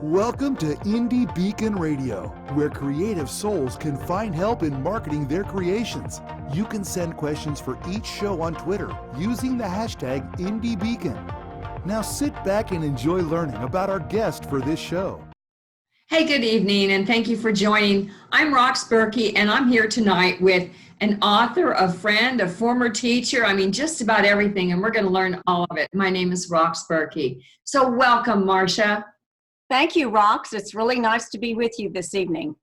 Welcome to Indie Beacon Radio, where creative souls can find help in marketing their creations. You can send questions for each show on Twitter using the hashtag IndieBeacon. Now sit back and enjoy learning about our guest for this show. Hey, good evening, and thank you for joining. I'm Rox Burkey, and I'm here tonight with an author, a friend, a former teacher, just about everything, and we're going to learn all of it. My name is Rox Burkey. So welcome, Marsha. Thank you, Rox. It's really nice to be with you this evening.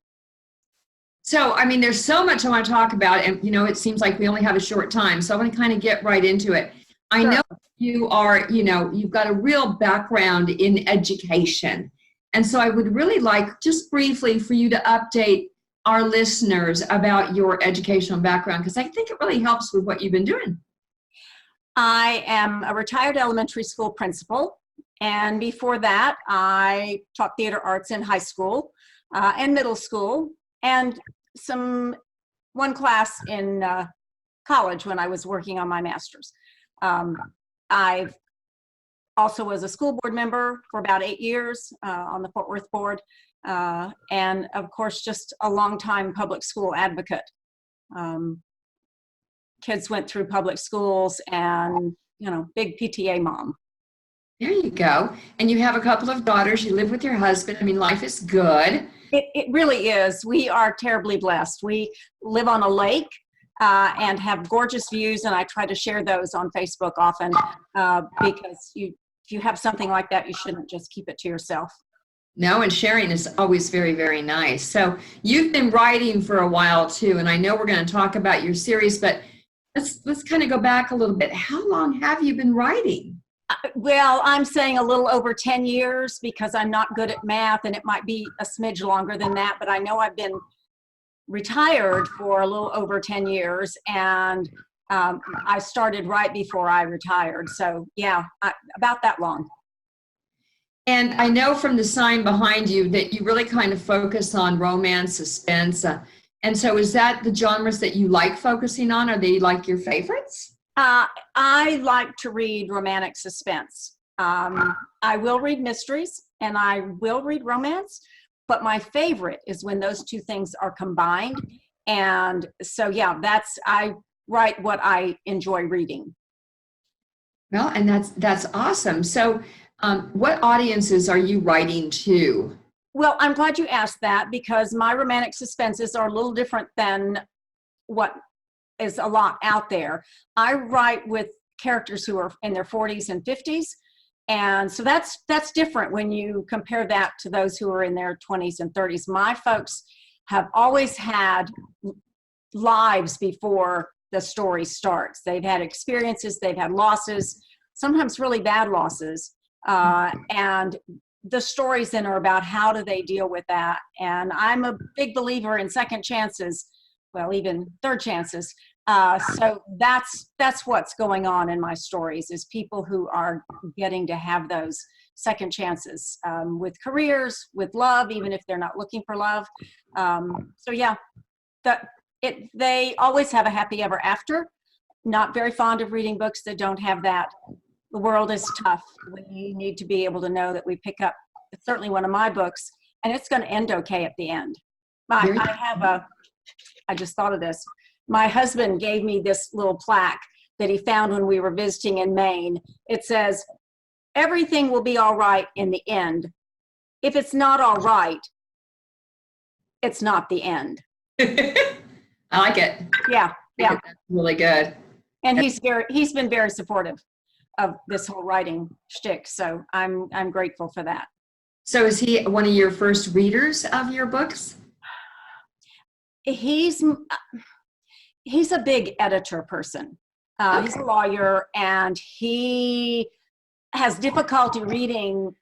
So, there's so much I want to talk about, and, it seems like we only have a short time, so I want to kind of get right into it. I know you are, you've got a real background in education, and so I would really like, just briefly, for you to update our listeners about your educational background, because I think it really helps with what you've been doing. I am a retired elementary school principal. And before that, I taught theater arts in high school and middle school, and one class in college when I was working on my master's. I also was a school board member for about 8 years on the Fort Worth board, and of course, just a longtime public school advocate. Kids went through public schools, and big PTA mom. There you go. And you have a couple of daughters. You live with your husband. Life is good. It really is. We are terribly blessed. We live on a lake and have gorgeous views, and I try to share those on Facebook often because if you have something like that, you shouldn't just keep it to yourself. No, and sharing is always very, very nice. So you've been writing for a while too, and I know we're going to talk about your series, but let's kind of go back a little bit. How long have you been writing? Well, I'm saying a little over 10 years because I'm not good at math, and it might be a smidge longer than that, but I know I've been retired for a little over 10 years, and I started right before I retired. So yeah, about that long. And I know from the sign behind you that you really kind of focus on romance, suspense. And so is that the genres that you like focusing on? Are they like your favorites? I like to read romantic suspense. I will read mysteries and I will read romance, but my favorite is when those two things are combined. And so, yeah, I write what I enjoy reading. Well, and that's awesome. So what audiences are you writing to? Well, I'm glad you asked that because my romantic suspenses are a little different than what is a lot out there. I write with characters who are in their 40s and 50s. And so that's different when you compare that to those who are in their 20s and 30s. My folks have always had lives before the story starts. They've had experiences, they've had losses, sometimes really bad losses. And the stories then are about how do they deal with that. And I'm a big believer in second chances, well, even third chances. So that's what's going on in my stories is people who are getting to have those second chances with careers, with love, even if they're not looking for love. So yeah, they always have a happy ever after. Not very fond of reading books that don't have that. The world is tough. We need to be able to know that we pick up certainly one of my books and it's going to end okay at the end. I just thought of this. My husband gave me this little plaque that he found when we were visiting in Maine. It says, "Everything will be all right in the end. If it's not all right, it's not the end." I like it. Yeah. That's really good. And he's been very supportive of this whole writing shtick. So I'm grateful for that. So is he one of your first readers of your books? He's a big editor person. Okay. He's a lawyer, and he has difficulty reading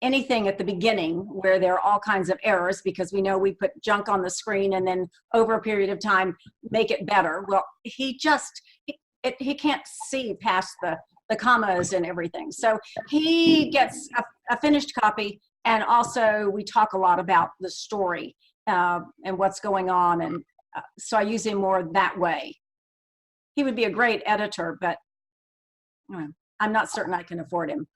anything at the beginning where there are all kinds of errors because we know we put junk on the screen and then over a period of time make it better. Well, he can't see past the commas and everything. So he gets a finished copy, and also we talk a lot about the story and what's going on, and so I use him more that way. He would be a great editor, but I'm not certain I can afford him.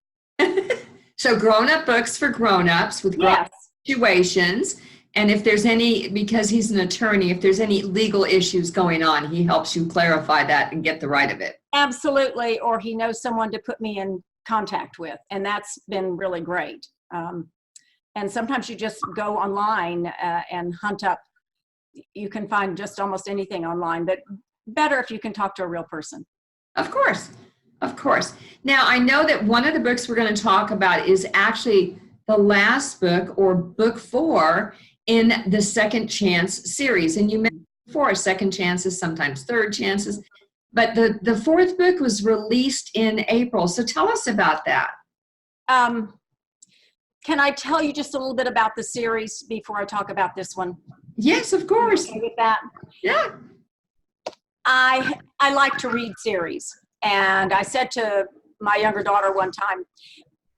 So grown-up books for grown-ups with grown-up situations. And if there's any, because he's an attorney, if there's any legal issues going on, he helps you clarify that and get the right of it. Absolutely. Or he knows someone to put me in contact with. And that's been really great. And sometimes you just go online and hunt up. You can find just almost anything online, but better if you can talk to a real person. Of course. Of course. Now, I know that one of the books we're going to talk about is actually the last book, or book 4 in the Second Chance series. And you mentioned before, second chances, sometimes third chances. But the 4th book was released in April. So tell us about that. Can I tell you just a little bit about the series before I talk about this one? Yes, of course. Okay with that? Yeah. I like to read series. And I said to my younger daughter one time,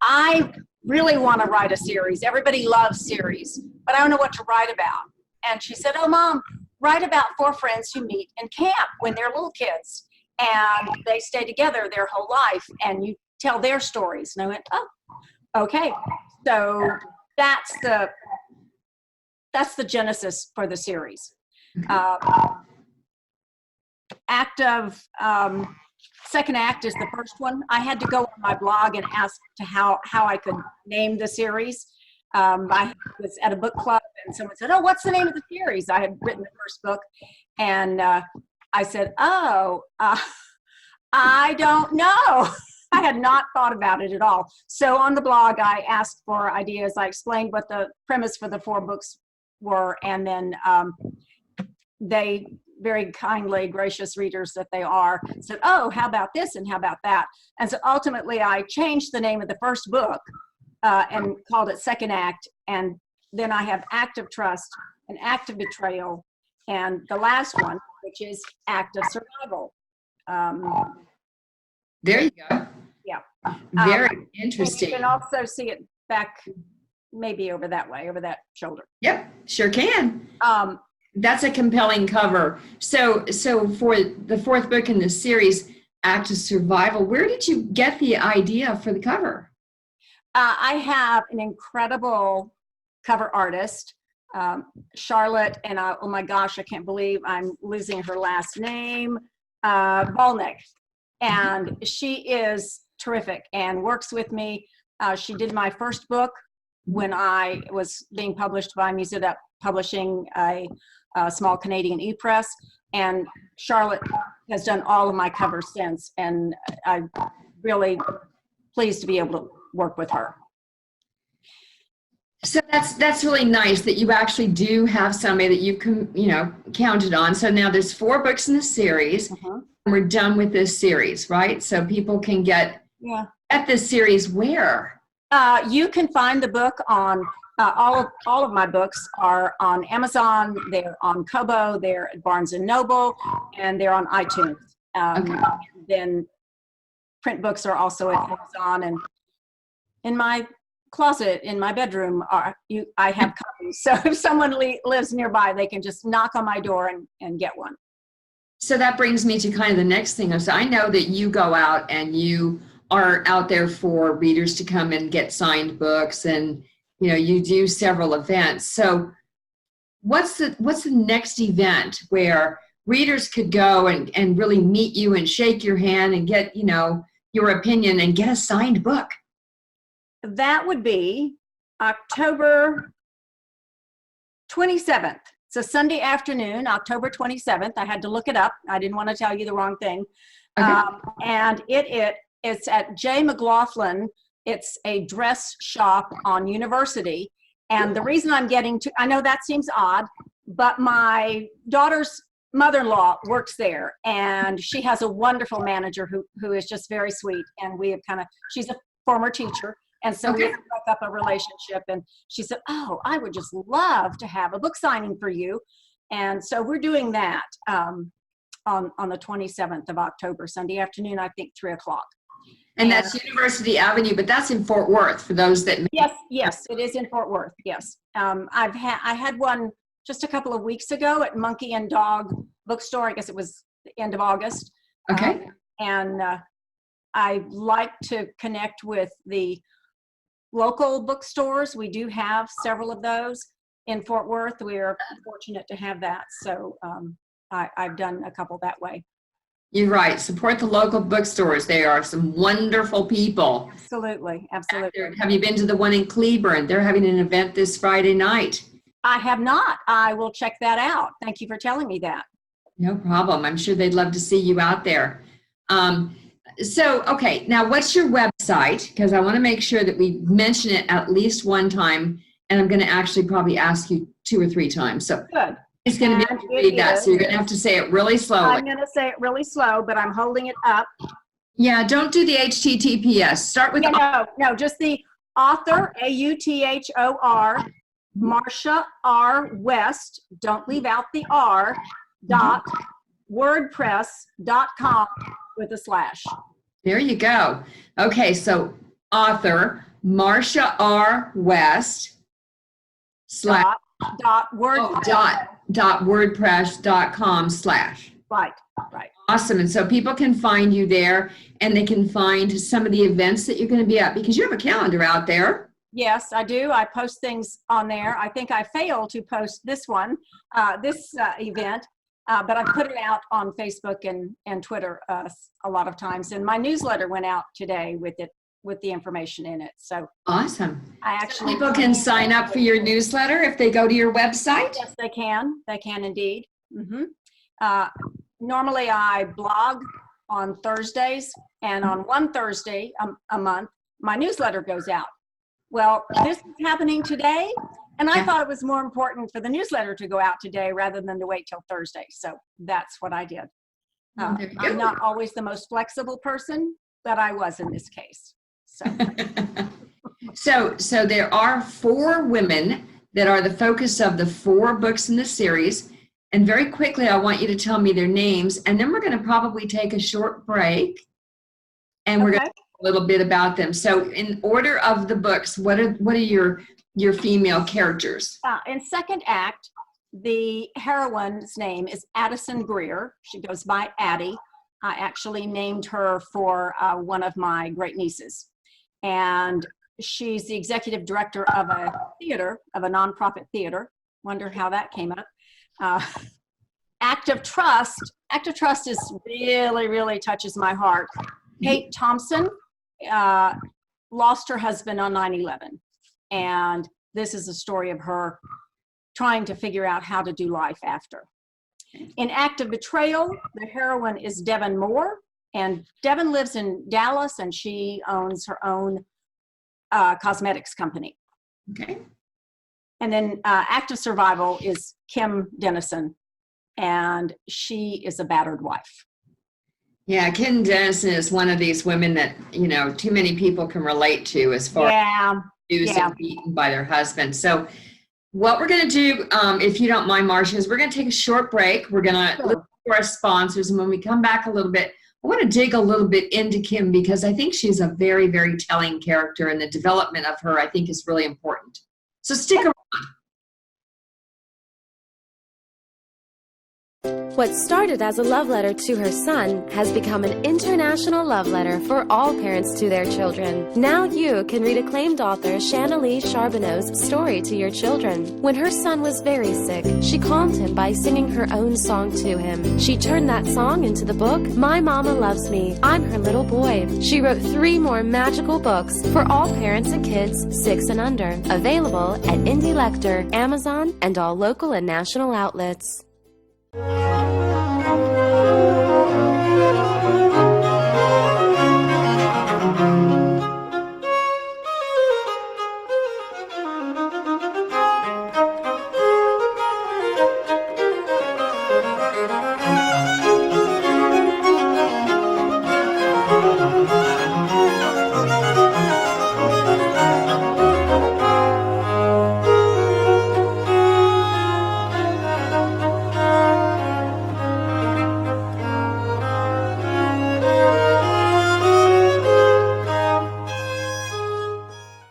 I really want to write a series. Everybody loves series, but I don't know what to write about. And she said, oh, Mom, write about 4 friends who meet in camp when they're little kids. And they stay together their whole life, and you tell their stories. And I went, oh, okay. So that's the genesis for the series. Second act is the first one. I had to go on my blog and ask to how I could name the series. I was at a book club and someone said, oh, what's the name of the series? I had written the first book, and I said, oh, I don't know. I had not thought about it at all. So on the blog, I asked for ideas. I explained what the premise for the 4 books were, and then they very kindly, gracious readers that they are, said, oh, how about this and how about that? And so ultimately I changed the name of the first book and called it Second Act. And then I have Act of Trust and Act of Betrayal, and the last one, which is Act of Survival. There you go. Yeah. Very interesting. You can also see it back maybe over that way, over that shoulder. Yep, sure can. That's a compelling cover. So for the 4th book in this series, Act of Survival, where did you get the idea for the cover? I have an incredible cover artist, Charlotte, and oh my gosh, I can't believe I'm losing her last name, Volnick. And she is terrific and works with me. She did my first book when I was being published by Music Up Publishing, a small Canadian e-press, and Charlotte has done all of my covers since, and I'm really pleased to be able to work with her. So that's really nice that you actually do have somebody that you can, counted on. So now there's 4 books in the series, and we're done with this series, right? So people can get at this series where? You can find the book on all of my books are on Amazon. They're on Kobo. They're at Barnes and Noble, and they're on iTunes. Then print books are also at Amazon, and in my closet in my bedroom I have copies. So if someone lives nearby, they can just knock on my door and get one. So that brings me to kind of the next thing. So I know that you go out and you are out there for readers to come and get signed books, and you do several events. So what's the next event where readers could go and really meet you and shake your hand and get your opinion and get a signed book? That would be October 27th. It's a Sunday afternoon, October 27th. I had to look it up. I didn't want to tell you the wrong thing. Okay. And it's at J. McLaughlin. It's a dress shop on University. And the reason I'm I know that seems odd, but my daughter's mother-in-law works there, and she has a wonderful manager who is just very sweet. And we have she's a former teacher. And so we broke up a relationship, and she said, oh, I would just love to have a book signing for you. And so we're doing that on the 27th of October, Sunday afternoon, I think 3 o'clock. And that's University Avenue, but that's in Fort Worth for those that. Yes, it is in Fort Worth. Yes. I had one just a couple of weeks ago at Monkey and Dog Bookstore. I guess it was the end of August. Okay. I like to connect with the local bookstores. We do have several of those in Fort Worth. We are fortunate to have that. So I've done a couple that way. You're right. Support the local bookstores. They are some wonderful people. Absolutely. Absolutely. Have you been to the one in Cleburne? They're having an event this Friday night. I have not. I will check that out. Thank you for telling me that. No problem. I'm sure they'd love to see you out there. Okay, now what's your website? Because I want to make sure that we mention it at least one time, and I'm going to actually probably ask you 2 or 3 times. So good. It's going to be able to read that, so you're going to have to say it really slowly. I'm going to say it really slow, but I'm holding it up. Yeah, don't do the HTTPS. Start with no, just the author, AUTHOR, Marsha R West. Don't leave out the R. .wordpress.com with a slash. There you go. Okay, so author Marsha R West slash .wordpress.com slash. Right. Awesome. And so people can find you there, and they can find some of the events that you're going to be at, because you have a calendar out there. Yes, I do. I post things on there. I think I failed to post this one, this event, but I put it out on Facebook and Twitter a lot of times. And my newsletter went out today with the information in it. So awesome. People can sign up for your newsletter if they go to your website? Yes, they can. They can indeed. Mm-hmm. Normally I blog on Thursdays, and on one Thursday a month, my newsletter goes out. Well, this is happening today, and I thought it was more important for the newsletter to go out today rather than to wait till Thursday. So that's what I did. I'm not always the most flexible person, but I was in this case. So there are 4 women that are the focus of the 4 books in the series. And very quickly, I want you to tell me their names, and then we're going to probably take a short break, and we're going to talk a little bit about them. So in order of the books, what are your female characters? In second act, the heroine's name is Addison Greer. She goes by Addie. I actually named her for one of my great nieces. And she's the executive director of a theater, of a nonprofit theater. Wonder how that came up. Act of Trust is really touches my heart. Kate Thompson lost her husband on 9/11, and this is a story of her trying to figure out how to do life after. In Act of Betrayal, the heroine is Devin Moore, and Devin lives in Dallas, and she owns her own cosmetics company. Okay. And then Act of Survival is Kim Dennison, and she is a battered wife. Yeah, Kim Dennison is one of these women that, too many people can relate to as far as abused and beaten by their husband. So what we're going to do, if you don't mind, Marsha, is we're going to take a short break. We're going to look for our sponsors, and when we come back a little bit, I want to dig a little bit into Kim, because I think she's a very, very telling character, and the development of her, I think, is really important. So stick around. What started as a love letter to her son has become an international love letter for all parents to their children. Now you can read acclaimed author Shanalee Charbonneau's story to your children. When her son was very sick, she calmed him by singing her own song to him. She turned that song into the book, My Mama Loves Me, I'm Her Little Boy. She wrote 3 more magical books for all parents and kids 6 and under. Available at Indie Lecter, Amazon, and all local and national outlets.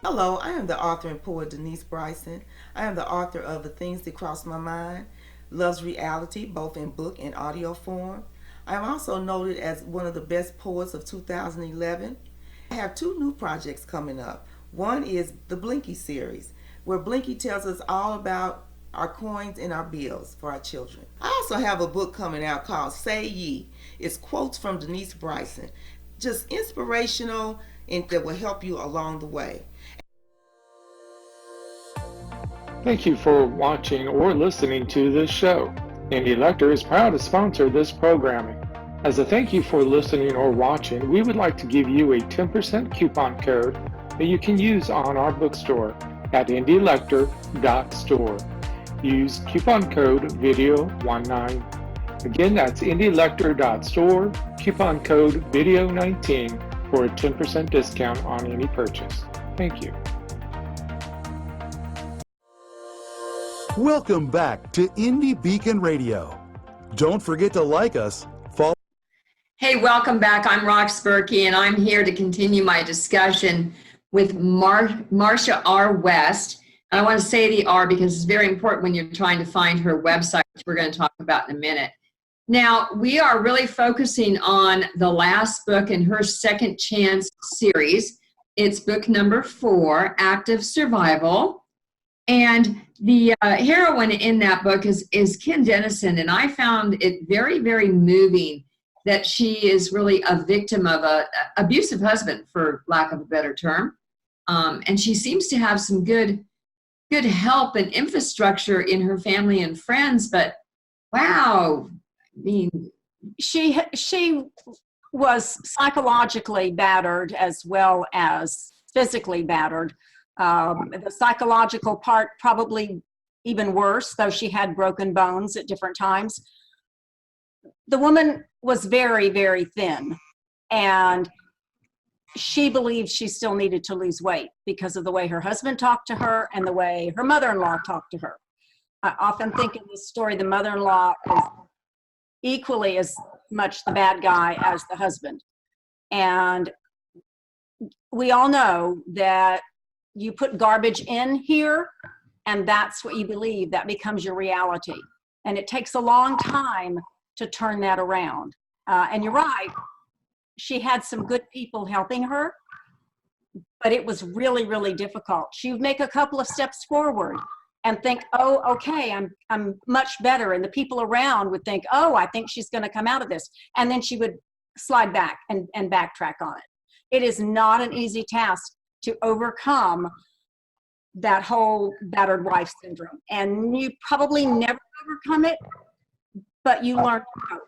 Hello, I am the author and poet Denise Bryson. I am the author of The Things That Cross My Mind, Love's Reality, both in book and audio form. I am also noted as one of the best poets of 2011. I have 2 new projects coming up. One is the Blinky series, where Blinky tells us all about our coins and our bills for our children. I also have a book coming out called Say Ye. It's quotes from Denise Bryson, just inspirational and that will help you along the way. Thank you for watching or listening to this show. Indie Lecter is proud to sponsor this programming. As a thank you for listening or watching, we would like to give you a 10% coupon code that you can use on our bookstore at indielecter.store. Use coupon code video19. Again, that's indielecter.store, coupon code video19 for a 10% discount on any purchase. Thank you. Welcome back to Indie Beacon Radio. Don't forget to like us, follow. Hey, welcome back. I'm Rox Burkey, and I'm here to continue my discussion with Marsha R West. And I want to say the R because it's very important when you're trying to find her website, which we're going to talk about in a minute. Now, we are really focusing on the last book in her Second Chance series. It's book number 4, Active Survival. And the heroine in that book is Kim Dennison, and I found it very, very moving that she is really a victim of a abusive husband, for lack of a better term. And she seems to have some good help and infrastructure in her family and friends, but wow, I mean, She was psychologically battered as well as physically battered. The psychological part probably even worse, though she had broken bones at different times. The woman was very, very thin, and she believed she still needed to lose weight because of the way her husband talked to her and the way her mother-in-law talked to her. I often think in this story, the mother-in-law is equally as much the bad guy as the husband. And we all know that you put garbage in here, and that's what you believe. That becomes your reality. And it takes a long time to turn that around. And you're right, she had some good people helping her, but it was really, really difficult. She would make a couple of steps forward and think, oh, okay, I'm much better. And the people around would think, oh, I think she's going to come out of this. And then she would slide back and backtrack on it. It is not an easy task to overcome that whole battered wife syndrome. And you probably never overcome it, but you learn to cope.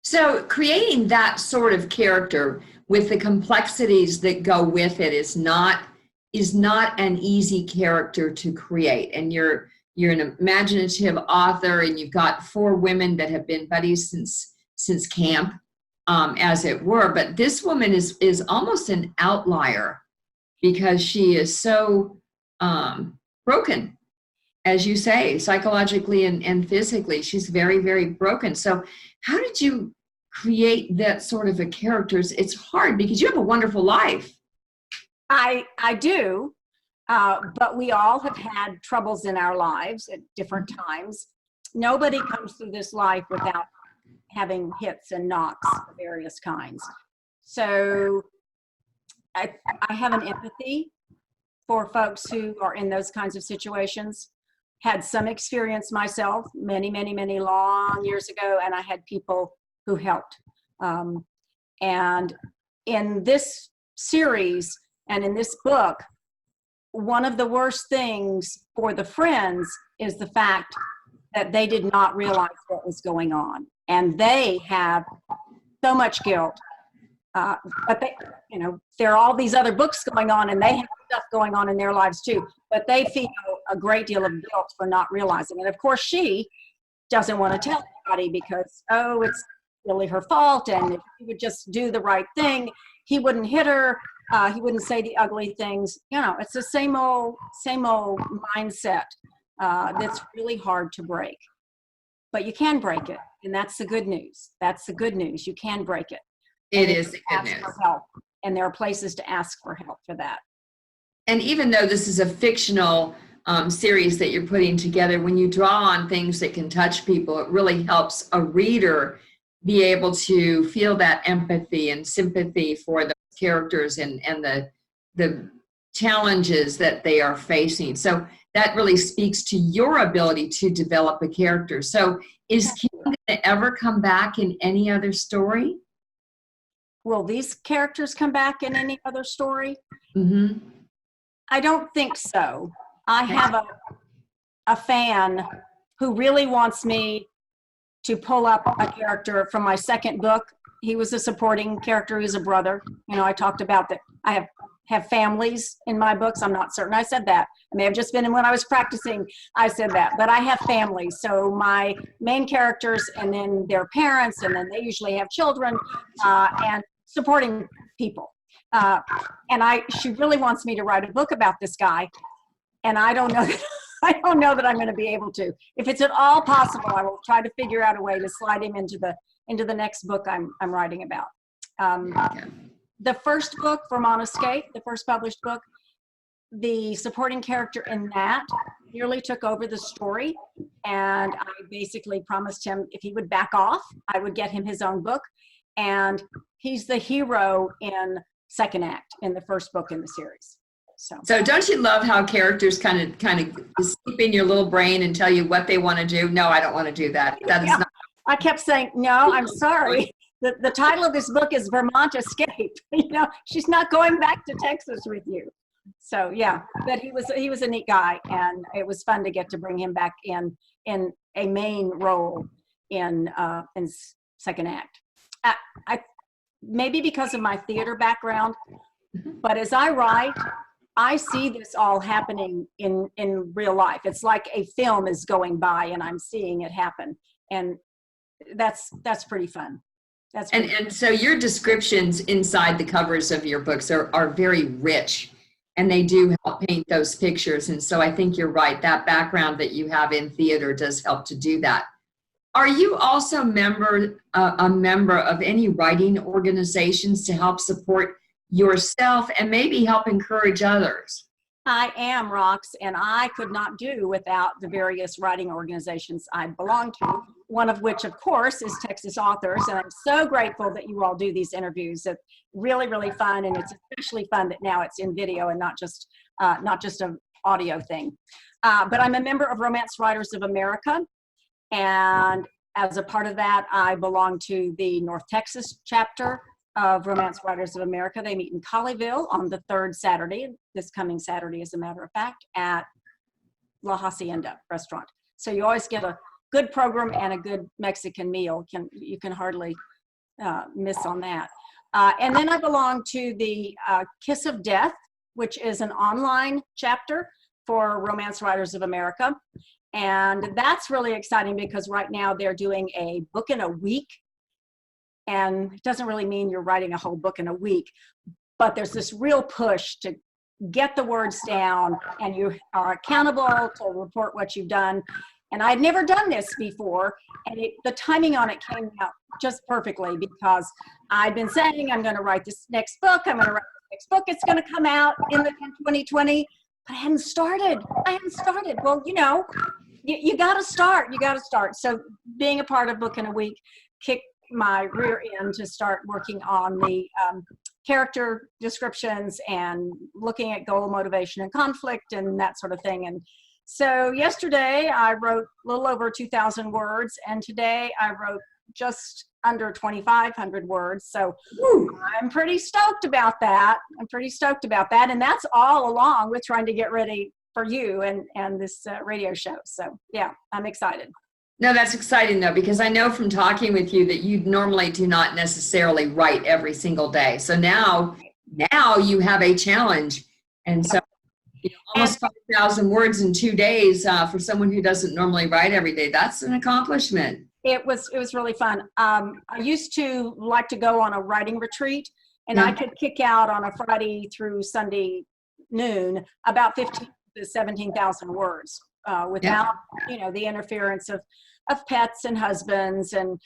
so creating that sort of character with the complexities that go with it is not an easy character to create. And you're an imaginative author, and you've got 4 women that have been buddies since camp, as it were. But this woman is almost an outlier because she is so broken, as you say, psychologically and physically. She's very, very broken. So how did you create that sort of a character? It's hard because you have a wonderful life. I do, but we all have had troubles in our lives at different times. Nobody comes through this life without having hits and knocks of various kinds. So I have an empathy for folks who are in those kinds of situations. Had some experience myself many, many, many long years ago, and I had people who helped. And in this series and in this book, one of the worst things for the friends is the fact that they did not realize what was going on. And they have so much guilt. But they, there are all these other books going on, and they have stuff going on in their lives too. But they feel a great deal of guilt for not realizing. And of course, she doesn't want to tell anybody because, oh, it's really her fault. And if she would just do the right thing, he wouldn't hit her. He wouldn't say the ugly things. It's the same old mindset that's really hard to break. But you can break it, and that's the good news. That's the good news. You can break it. It is the good ask news. for help, and there are places to ask for help for that. And even though this is a fictional series that you're putting together, when you draw on things that can touch people, it really helps a reader be able to feel that empathy and sympathy for the characters and the challenges that they are facing. So that really speaks to your ability to develop a character. So is Kim going to ever come back in any other story? Will these characters come back in any other story? Mm-hmm. I don't think so. I have a fan who really wants me to pull up a character from my second book. He was a supporting character. He's a brother. You know, I talked about that. I have families in my books. I'm not certain I said that. I may have just been when I was practicing, I said that. But I have families. So my main characters and then their parents, and then they usually have children and supporting people. She really wants me to write a book about this guy. And I don't know that, I don't know that I'm going to be able to. If it's at all possible, I will try to figure out a way to slide him into the next book I'm writing about. The first book, Vermont Escape, the first published book, the supporting character in that nearly took over the story, and I basically promised him if he would back off, I would get him his own book, and he's the hero in second act in the first book in the series. So don't you love how characters kind of sleep in your little brain and tell you what they want to do? No, I don't want to do that. That is not. I kept saying, no, I'm sorry. The title of this book is Vermont Escape. You know, she's not going back to Texas with you. So yeah, but he was a neat guy, and it was fun to get to bring him back in a main role in second act. I maybe because of my theater background, but as I write, I see this all happening in real life. It's like a film is going by and I'm seeing it happen. And that's pretty fun. And so your descriptions inside the covers of your books are very rich, and they do help paint those pictures. And so I think you're right. That background that you have in theater does help to do that. Are you also a member of any writing organizations to help support yourself and maybe help encourage others? I am, Rox, and I could not do without the various writing organizations I belong to, one of which, of course, is Texas Authors, and I'm so grateful that you all do these interviews. It's really, really fun, and it's especially fun that now it's in video and not just an audio thing. But I'm a member of Romance Writers of America, and as a part of that, I belong to the North Texas chapter of Romance Writers of America. They meet in Colleyville on the third Saturday, this coming Saturday, as a matter of fact, at La Hacienda restaurant. So you always get a good program and a good Mexican meal. You can hardly miss on that. And then I belong to the Kiss of Death, which is an online chapter for Romance Writers of America. And that's really exciting because right now they're doing a book in a week. And it doesn't really mean you're writing a whole book in a week, but there's this real push to get the words down, and you are accountable to report what you've done. And I'd never done this before, and the timing on it came out just perfectly because I'd been saying I'm going to write this next book. It's going to come out in 2020, but I hadn't started. Well, you know, you got to start. So being a part of Book in a Week kicked my rear end to start working on the character descriptions and looking at goal, motivation, and conflict and that sort of thing. And so yesterday I wrote a little over 2,000 words, and today I wrote just under 2,500 words. So I'm pretty stoked about that. And that's all along with trying to get ready for you and this radio show. So yeah, I'm excited. No, that's exciting though, because I know from talking with you that you normally do not necessarily write every single day. So now you have a challenge. And so almost 5,000 words in 2 days for someone who doesn't normally write every day, that's an accomplishment. It was really fun. I used to like to go on a writing retreat, and I could kick out on a Friday through Sunday noon about 15 to 17,000 words without the interference of pets and husbands and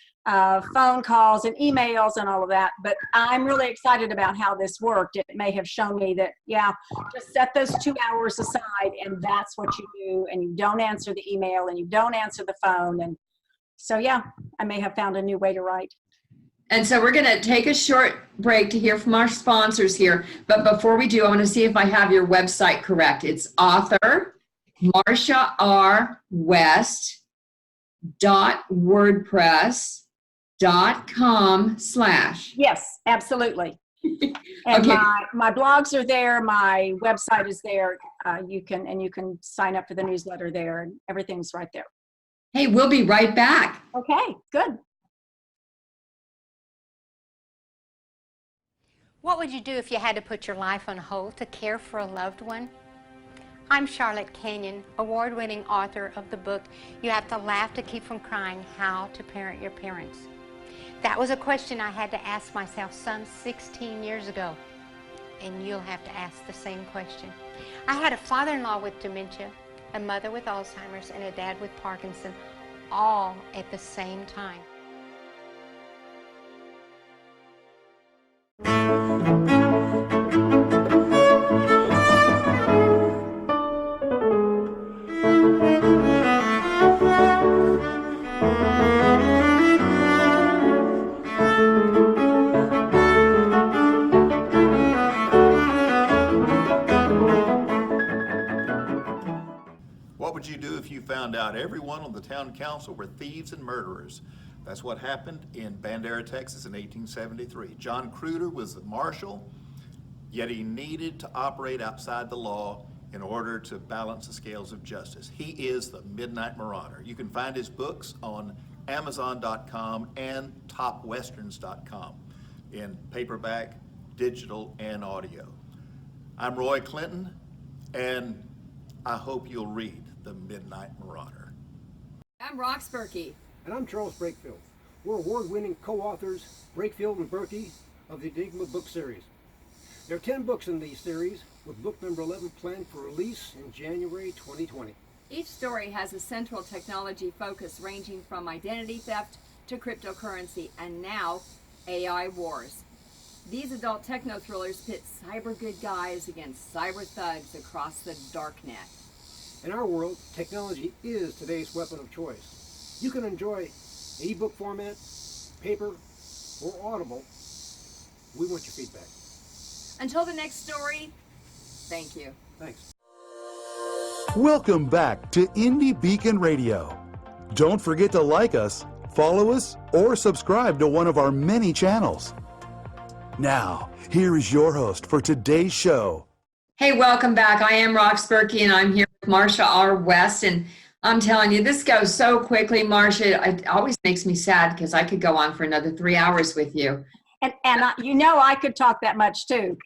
phone calls and emails and all of that. But I'm really excited about how this worked. It may have shown me that, just set those 2 hours aside, and that's what you do, and you don't answer the email and you don't answer the phone. And so, I may have found a new way to write. And so we're going to take a short break to hear from our sponsors here. But before we do, I want to see if I have your website correct. It's author Marsha R West .wordpress.com/ Yes, absolutely. And Okay. my blogs are there. My website is there. You can sign up for the newsletter there, and everything's right there. Hey, we'll be right back. Okay, good. What would you do if you had to put your life on hold to care for a loved one? I'm Charlotte Canyon, award-winning author of the book, You Have to Laugh to Keep from Crying, How to Parent Your Parents. That was a question I had to ask myself some 16 years ago, and you'll have to ask the same question. I had a father-in-law with dementia, a mother with Alzheimer's, and a dad with Parkinson, all at the same time. What would you do if you found out everyone on the town council were thieves and murderers? That's what happened in Bandera, Texas in 1873. John Cruder was the marshal, yet he needed to operate outside the law in order to balance the scales of justice. He is the Midnight Marauder. You can find his books on Amazon.com and TopWesterns.com in paperback, digital, and audio. I'm Roy Clinton, and I hope you'll read The Midnight Marauder. I'm Rox Burkey. And I'm Charles Brakefield. We're award-winning co-authors, Brakefield and Burkey, of the Enigma book series. There are 10 books in the series, with book number 11 planned for release in January 2020. Each story has a central technology focus ranging from identity theft to cryptocurrency and now AI wars. These adult techno thrillers pit cyber good guys against cyber thugs across the darknet. In our world, technology is today's weapon of choice. You can enjoy ebook format, paper, or Audible. We want your feedback. Until the next story, thank you. Thanks. Welcome back to Indie Beacon Radio. Don't forget to like us, follow us, or subscribe to one of our many channels. Now, here is your host for today's show. Hey, welcome back. I am Rox Burkey, and I'm here with Marsha R West. And I'm telling you, this goes so quickly, Marsha. It always makes me sad because I could go on for another 3 hours with you. And I could talk that much too.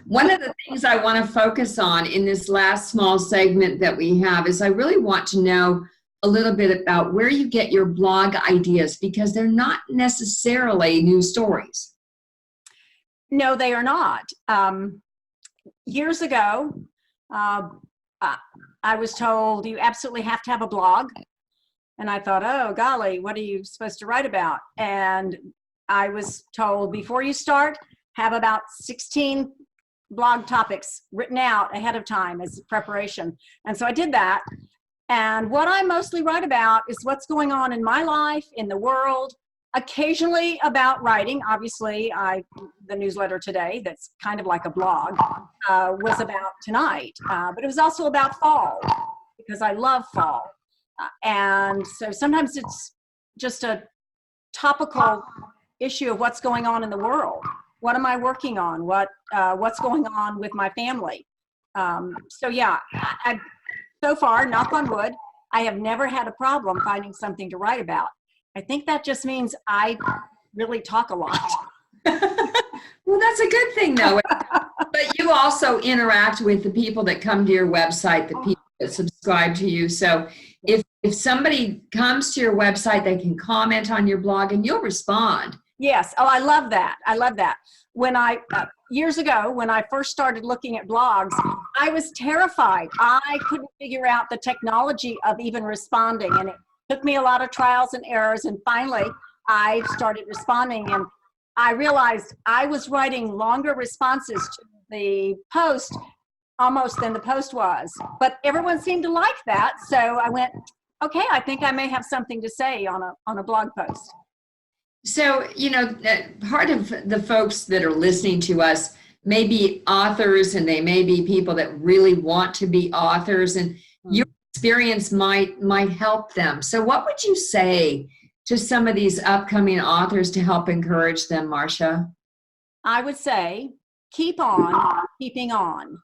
One of the things I want to focus on in this last small segment that we have is I really want to know a little bit about where you get your blog ideas, because they're not necessarily news stories. No, they are not. Years ago, I was told you absolutely have to have a blog. And I thought, oh, golly, what are you supposed to write about? And I was told, before you start, have about 16 blog topics written out ahead of time as preparation. And so I did that. And what I mostly write about is what's going on in my life, in the world, occasionally about writing. Obviously, the newsletter today, that's kind of like a blog, was about tonight. But it was also about fall, because I love fall. And so sometimes it's just a topical issue of what's going on in the world. What am I working on? What's going on with my family? So yeah, so far, knock on wood, I have never had a problem finding something to write about. I think that just means I really talk a lot. Well, that's a good thing, though. But you also interact with the people that come to your website, the people that subscribe to you. So if somebody comes to your website, they can comment on your blog and you'll respond. Yes. Oh, I love that. I love that. When years ago, when I first started looking at blogs, I was terrified. I couldn't figure out the technology of even responding. And it took me a lot of trials and errors. And finally, I started responding. And I realized I was writing longer responses to the post almost than the post was. But everyone seemed to like that. So I went, okay, I think I may have something to say on a blog post. So, part of the folks that are listening to us may be authors, and they may be people that really want to be authors, and your experience might help them. So what would you say to some of these upcoming authors to help encourage them, Marsha? I would say, keep on keeping on.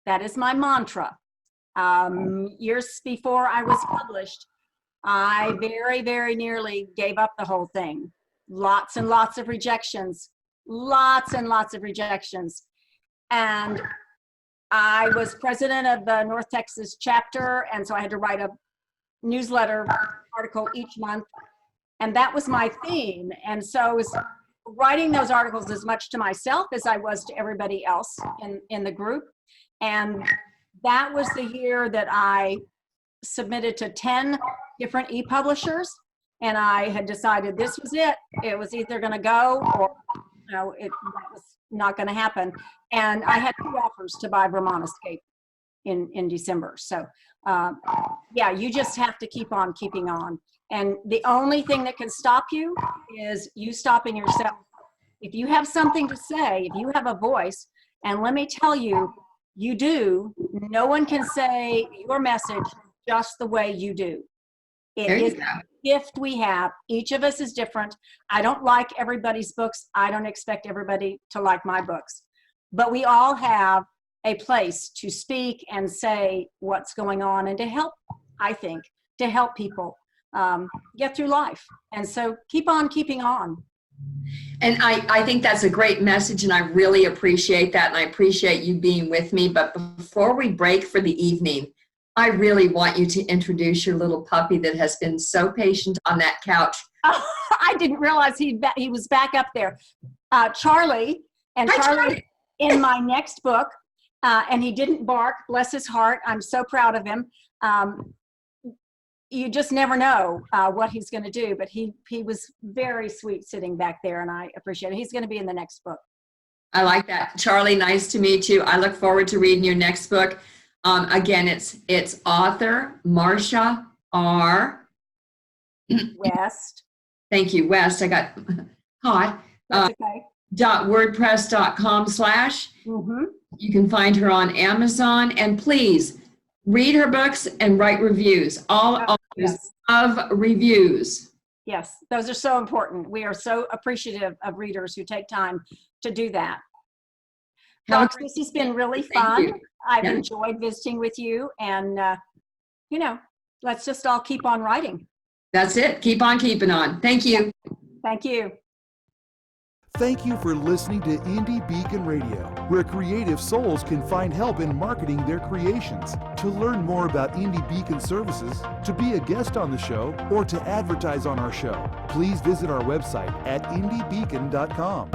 That is my mantra. Years before I was published, I very, very nearly gave up the whole thing. Lots and lots of rejections, lots and lots of rejections. And I was president of the North Texas chapter, and so I had to write a newsletter article each month, and that was my theme. And so I was writing those articles as much to myself as I was to everybody else in the group. And that was the year that I submitted to 10 different e-publishers, and I had decided this was it. It was either going to go or that was not going to happen. And I had 2 offers to buy Vermont Escape in December. So yeah, you just have to keep on keeping on. And the only thing that can stop you is you stopping yourself. If you have something to say, if you have a voice, and let me tell you, you do, no one can say your message just the way you do. It is a gift we have. Each of us is different. I don't like everybody's books. I don't expect everybody to like my books. But we all have a place to speak and say what's going on, and to help, I think, to help people get through life. And so keep on keeping on. And I think that's a great message, and I really appreciate that, and I appreciate you being with me. But before we break for the evening, I really want you to introduce your little puppy that has been so patient on that couch. Oh, I didn't realize he was back up there. Charlie, and Charlie in my next book, and he didn't bark, bless his heart. I'm so proud of him. You just never know what he's going to do, but he was very sweet sitting back there, and I appreciate it. He's going to be in the next book. I like that. Charlie, nice to meet you. I look forward to reading your next book. Again, it's author Marsha R West. Thank you, West. I got caught. That's okay. .wordpress.com/. You can find her on Amazon, and please read her books and write reviews. All authors of reviews. Yes, those are so important. We are so appreciative of readers who take time to do that. Rox, this has been really fun. I've enjoyed visiting with you, and let's just all keep on writing. That's it. Keep on keeping on. Thank you. Thank you. Thank you for listening to Indie Beacon Radio, where creative souls can find help in marketing their creations. To learn more about Indie Beacon services, to be a guest on the show, or to advertise on our show, please visit our website at indiebeacon.com.